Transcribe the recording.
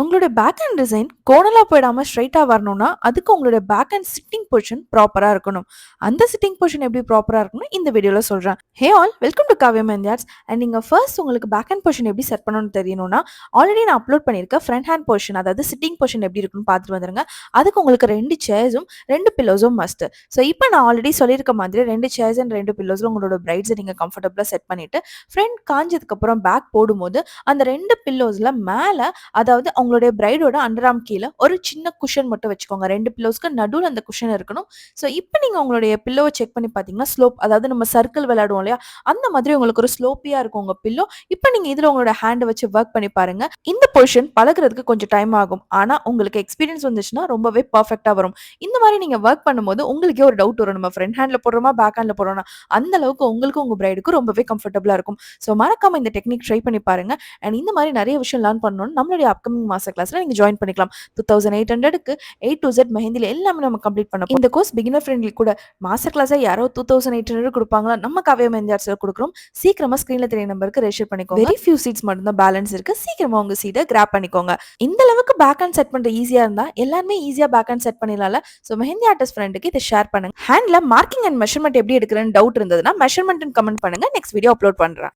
உங்களுடைய back hand design கோணலா போயிடாம ஸ்ட்ரைட்டா வரணும்னா, அதுக்கு உங்களுடைய பேக் ஹேண்ட் சிட்டிங் பொசிஷன் ப்ராப்பரா இருக்கணும். அந்த சிட்டிங் பொசிஷன் எப்படி ப்ராப்பரா இருக்கும்னு இந்த வீடியோல சொல்றேன். Hey all welcome to Kavya mehndi. And நீங்க ஃபர்ஸ்ட் உங்களுக்கு பேக் ஹேண்ட் பொசிஷன் எப்படி செட் பண்ணணும்னு தெரியணும்னா, ஆல்ரெடி நான் அப்லோட் பண்ணியிருக்க ஃப்ரண்ட் ஹேண்ட் பொசிஷன் அதாவது சிட்டிங் பொசிஷன் எப்படி இருக்குன்னு பார்த்துட்டு வந்துருங்க. அதுக்கு உங்களுக்கு 2 சேர்ஸும் 2 பில்லோஸும் மஸ்ட். ஸோ இப்போ நான் ஆல்ரெடி சொல்லியிருக்க மாதிரி 2 சேர்ஸ் அண்ட் 2 பில்லோஸ்ல உங்களோட பிரைட்ஸை நீங்க கம்ஃபர்டபுளா செட் பண்ணிட்டு, ஃப்ரண்ட் காஞ்சதுக்கு அப்புறம் பேக் போடும்போது அந்த 2 பில்லோஸ்ல மேல அதாவது அவங்களுடைய பிரைடோட அண்டர் ஆர்ம் கீழ ஒரு சின்ன குஷன் மட்டும் வச்சுக்கோங்க. 2 பில்லோஸ்க்கு நடுவுல அந்த குஷன் இருக்கணும். ஸோ இப்ப நீங்க உங்களுடைய பில்லோவ செக் பண்ணி பார்த்தீங்கன்னா, ஸ்லோப் அதாவது நம்ம சர்க்கிள் விளையாடுவோம் இல்லையா? அந்த மாதிரி உங்களுக்கு ஒரு ஸ்லோப்பியா இருக்கும் உங்க பில்லோ. இப்ப நீங்க இதுல உங்களோட ஹேண்ட வச்சு வொர்க் பண்ணி பாருங்க. இந்த பொசிஷன் பழகுறதுக்கு கொஞ்சம் டைம் ஆகும். ஆனா உங்களுக்கு எக்ஸ்பீரியன்ஸ் வந்துச்சுன்னா ரொம்பவே பெர்ஃபெக்ட்டா வரும். இந்த மாரி நீங்க வொர்க் பண்ணும்போது உங்களுக்கே ஒரு டவுட் வரும். நம்ம ஃப்ரண்ட் ஹேண்ட்ல போடுறோமா? பேக் ஹேண்ட்ல போடுறோமா? அந்த அளவுக்கு உங்களுக்கும் உங்க பிரைடுக்கும் ரொம்பவே கம்ஃபர்டபுளா இருக்கும். ஸோ மறக்காம இந்த டெக்னிக் ட்ரை பண்ணி பாருங்க. அண்ட் இந்த மாரி நெறைய விஷயம் லேர்ன் பண்ணணும்னு நம்மளுடைய அப்கமிங் மாஸ்டர் கிளாஸ்ல நீங்க ஜாயின் பண்ணிக்கலாம். 2800க்கு A to Z மெஹந்தில எல்லாமே நம்ம கம்ப்ளீட் பண்ண போறோம். இந்த கோர்ஸ் பிகினர் ஃப்ரெண்ட்லி கூட. மாஸ்டர் கிளாஸா யாரோ 2800 குடுப்பாங்களா? நம்ம காவ்யா மெஹந்தி ஆர்ட்ஸ்ல குடுக்குறோம். சீக்கிரமா ஸ்கிரீன்ல தெரிய நம்பருக்கு ரெஜிஸ்டர் பண்ணிக்கோங்க. வெரி ஃபியூ சீட்ஸ் மட்டும் தான் பேலன்ஸ் இருக்கு. சீக்கிரமா உங்க சீட்ட கிராப் பண்ணிக்கோங்க. இந்த அளவுக்கு பேக் ஹேண்ட் செட் பண்றது ஈஸியா இருந்தா எல்லாருமே ஈஸியா பேக் ஹேண்ட் செட் பண்ணிடலாம்ல. ஸோ மெஹந்தி ஆர்டிஸ்ட் ஃப்ரெண்டுக்கு இதை ஷேர் பண்ணுங்க. ஹேண்ட்ல மார்க்கிங் அண்ட் மெஷர்மெண்ட் எப்படி எடுக்கிறேன்னு டவுட் இருந்ததுன்னா மெஷர்மெண்ட் கமெண்ட் பண்ணுங்க. நெக்ஸ்ட் வீடியோ அப்லோட் பண்றேன்.